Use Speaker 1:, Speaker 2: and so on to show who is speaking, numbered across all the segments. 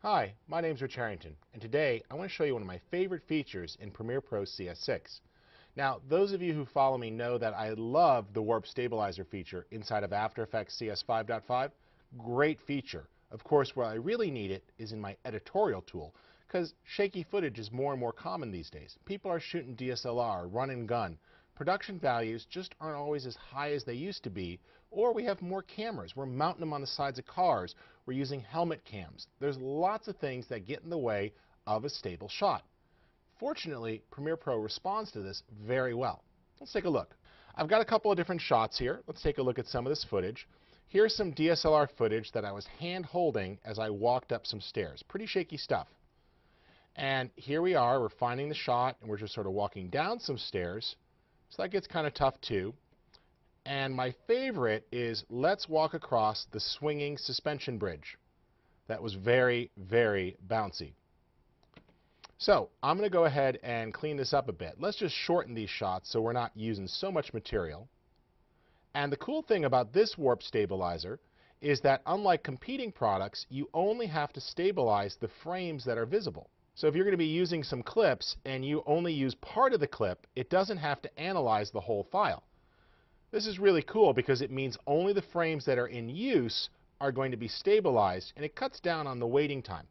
Speaker 1: Hi, my name's Rich Harrington, and today I want to show you one of my favorite features in Premiere Pro CS6. Now, those of you who follow me know that I love the Warp Stabilizer feature inside of After Effects CS 5.5. Great feature. Of course, where I really need it is in my editorial tool, because shaky footage is more and more common these days. People are shooting DSLR, run and gun. Production values just aren't always as high as they used to be, or we have more cameras. We're mounting them on the sides of cars. We're using helmet cams. There's lots of things that get in the way of a stable shot. Fortunately, Premiere Pro responds to this very well. Let's take a look. I've got a couple of different shots here. Let's take a look at some of this footage. Here's some DSLR footage that I was hand holding as I walked up some stairs. Pretty shaky stuff. And here we are, we're finding the shot, and we're just sort of walking down some stairs. So that gets kind of tough too. And my favorite is let's walk across the swinging suspension bridge. That was very, very bouncy. So I'm going to go ahead and clean this up a bit. Let's just shorten these shots so we're not using so much material. And the cool thing about this warp stabilizer is that unlike competing products, you only have to stabilize the frames that are visible. So if you're going to be using some clips and you only use part of the clip, it doesn't have to analyze the whole file. This is really cool because it means only the frames that are in use are going to be stabilized, and it cuts down on the waiting time.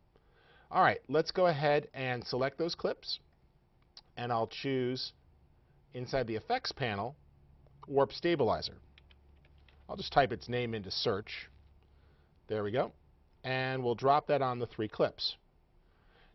Speaker 1: All right, let's go ahead and select those clips, and I'll choose inside the effects panel, Warp Stabilizer. I'll just type its name into search. There we go. And we'll drop that on the 3 clips.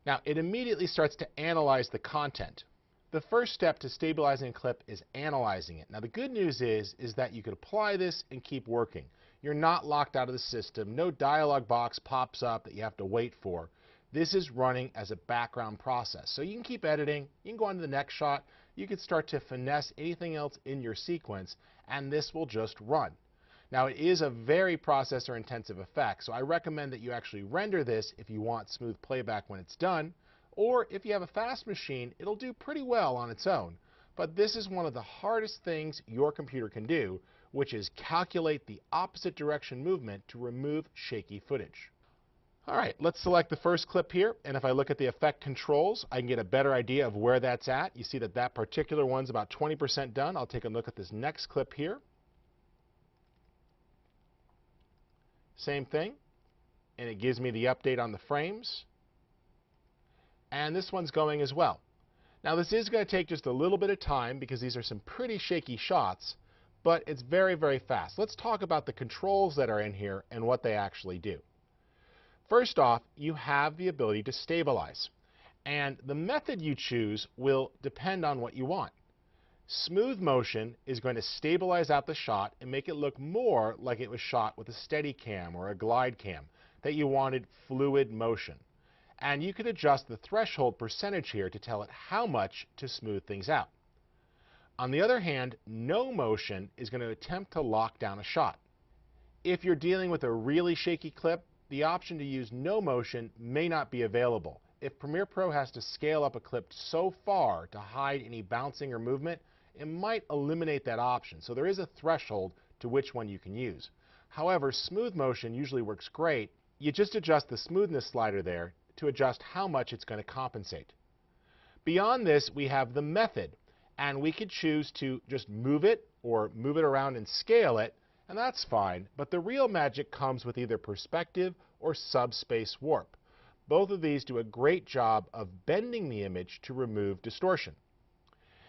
Speaker 1: Now, it immediately starts to analyze the content. The first step to stabilizing a clip is analyzing it. Now, the good news is that you can apply this and keep working. You're not locked out of the system. No dialog box pops up that you have to wait for. This is running as a background process. So you can keep editing. You can go on to the next shot. You can start to finesse anything else in your sequence, and this will just run. Now, it is a very processor-intensive effect, so I recommend that you actually render this if you want smooth playback when it's done, or if you have a fast machine, it'll do pretty well on its own. But this is one of the hardest things your computer can do, which is calculate the opposite direction movement to remove shaky footage. All right, let's select the first clip here, and if I look at the effect controls, I can get a better idea of where that's at. You see that that particular one's about 20% done. I'll take a look at this next clip here. Same thing, and it gives me the update on the frames. And this one's going as well. Now, this is going to take just a little bit of time because these are some pretty shaky shots, but it's very, very fast. Let's talk about the controls that are in here and what they actually do. First off, you have the ability to stabilize, and the method you choose will depend on what you want. Smooth motion is going to stabilize out the shot and make it look more like it was shot with a steady cam or a glide cam, that you wanted fluid motion. And you can adjust the threshold percentage here to tell it how much to smooth things out. On the other hand, no motion is going to attempt to lock down a shot. If you're dealing with a really shaky clip, the option to use no motion may not be available. If Premiere Pro has to scale up a clip so far to hide any bouncing or movement, it might eliminate that option. So there is a threshold to which one you can use. However, smooth motion usually works great. You just adjust the smoothness slider there to adjust how much it's going to compensate. Beyond this, we have the method, and we could choose to just move it or move it around and scale it, and that's fine, but the real magic comes with either perspective or subspace warp. Both of these do a great job of bending the image to remove distortion.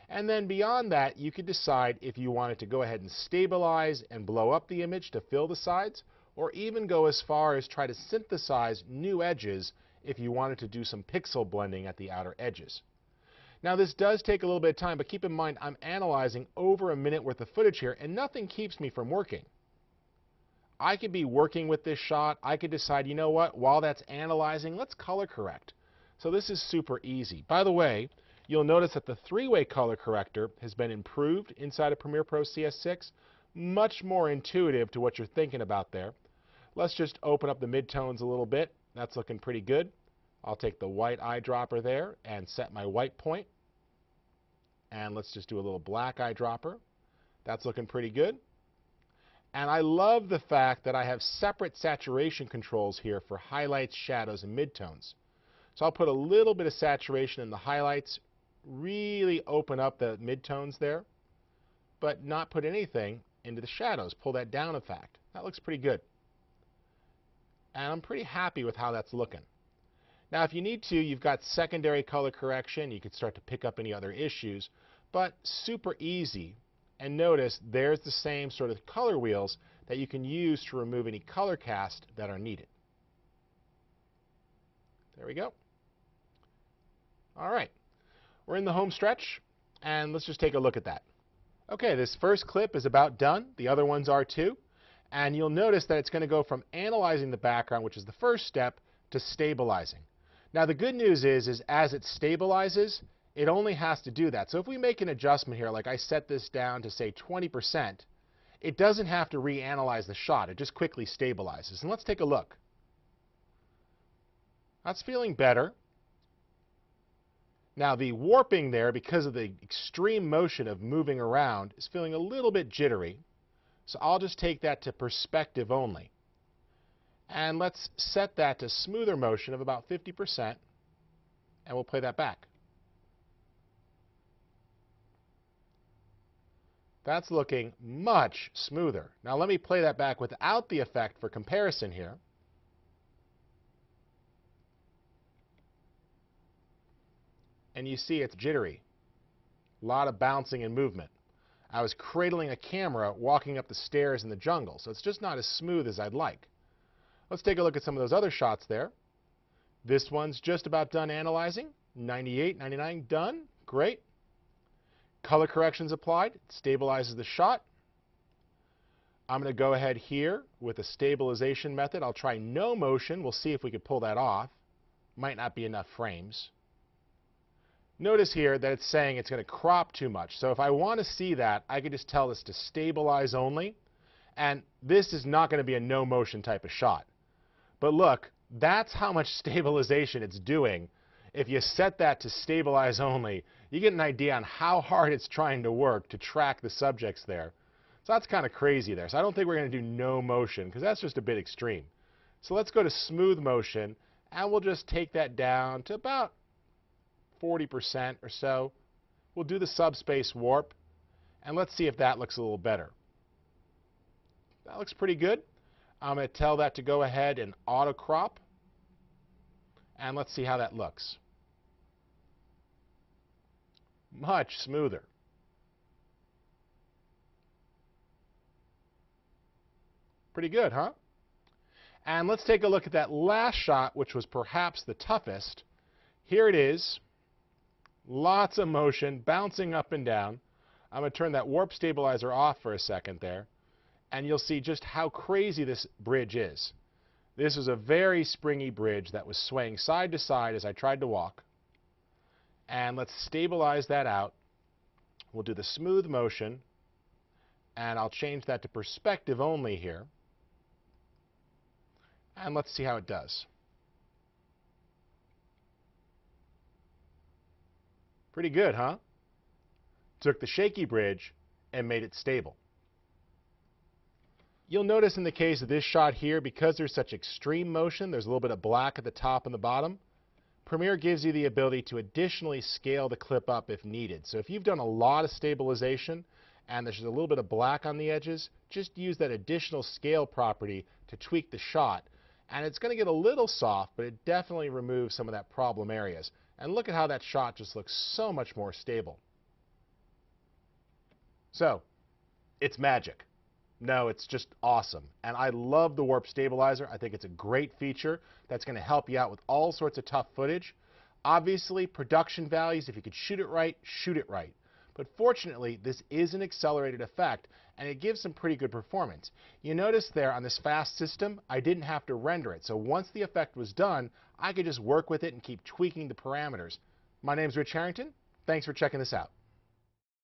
Speaker 1: And then beyond that, you could decide if you wanted to go ahead and stabilize and blow up the image to fill the sides, or even go as far as try to synthesize new edges if you wanted to do some pixel blending at the outer edges. Now, this does take a little bit of time, but keep in mind I'm analyzing over a minute worth of footage here, and nothing keeps me from working. I could be working with this shot. I could decide, you know what, while that's analyzing, let's color correct. So this is super easy. By the way, you'll notice that the 3-way color corrector has been improved inside of Premiere Pro CS6. Much more intuitive to what you're thinking about there. Let's just open up the midtones a little bit. That's looking pretty good. I'll take the white eyedropper there and set my white point. And let's just do a little black eyedropper. That's looking pretty good. And I love the fact that I have separate saturation controls here for highlights, shadows, and midtones. So I'll put a little bit of saturation in the highlights, really open up the midtones there, but not put anything into the shadows. Pull that down, in fact. That looks pretty good. And I'm pretty happy with how that's looking. Now, if you need to, you've got secondary color correction. You could start to pick up any other issues, but super easy. And notice there's the same sort of color wheels that you can use to remove any color cast that are needed. There we go. All right, we're in the home stretch, and let's just take a look at that. Okay, this first clip is about done. The other ones are too. And you'll notice that it's going to go from analyzing the background, which is the first step, to stabilizing. Now, the good news is as it stabilizes, it only has to do that. So if we make an adjustment here, like I set this down to, say, 20%, it doesn't have to reanalyze the shot. It just quickly stabilizes. And let's take a look. That's feeling better. Now, the warping there, because of the extreme motion of moving around, is feeling a little bit jittery. So I'll just take that to perspective only. And let's set that to smoother motion of about 50%, and we'll play that back. That's looking much smoother. Now let me play that back without the effect for comparison here. And you see it's jittery. A lot of bouncing and movement. I was cradling a camera walking up the stairs in the jungle, so it's just not as smooth as I'd like. Let's take a look at some of those other shots there. This one's just about done analyzing. 98, 99, done. Great. Color corrections applied. It stabilizes the shot. I'm going to go ahead here with a stabilization method. I'll try no motion. We'll see if we can pull that off. Might not be enough frames. Notice here that it's saying it's going to crop too much. So if I want to see that, I can just tell this to stabilize only. And this is not going to be a no motion type of shot. But look, that's how much stabilization it's doing. If you set that to stabilize only, you get an idea on how hard it's trying to work to track the subjects there. So that's kind of crazy there. So I don't think we're going to do no motion, because that's just a bit extreme. So let's go to smooth motion, and we'll just take that down to about 40% or so. We'll do the subspace warp, and let's see if that looks a little better. That looks pretty good. I'm going to tell that to go ahead and auto crop, and let's see how that looks. Much smoother. Pretty good, huh? And let's take a look at that last shot, which was perhaps the toughest. Here it is. Lots of motion, bouncing up and down. I'm going to turn that warp stabilizer off for a second there, and you'll see just how crazy this bridge is. This is a very springy bridge that was swaying side to side as I tried to walk. And let's stabilize that out. We'll do the smooth motion, and I'll change that to perspective only here. And let's see how it does. Pretty good, huh? Took the shaky bridge and made it stable. You'll notice in the case of this shot here, because there's such extreme motion, there's a little bit of black at the top and the bottom. Premiere gives you the ability to additionally scale the clip up if needed. So if you've done a lot of stabilization and there's a little bit of black on the edges, just use that additional scale property to tweak the shot. And it's going to get a little soft, but it definitely removes some of that problem areas. And look at how that shot just looks so much more stable. So, it's magic. No, it's just awesome. And I love the warp stabilizer. I think it's a great feature that's going to help you out with all sorts of tough footage. Obviously, production values, if you could shoot it right, shoot it right. But fortunately, this is an accelerated effect, and it gives some pretty good performance. You notice there on this fast system, I didn't have to render it. So once the effect was done, I could just work with it and keep tweaking the parameters. My name's Rich Harrington. Thanks for checking this out.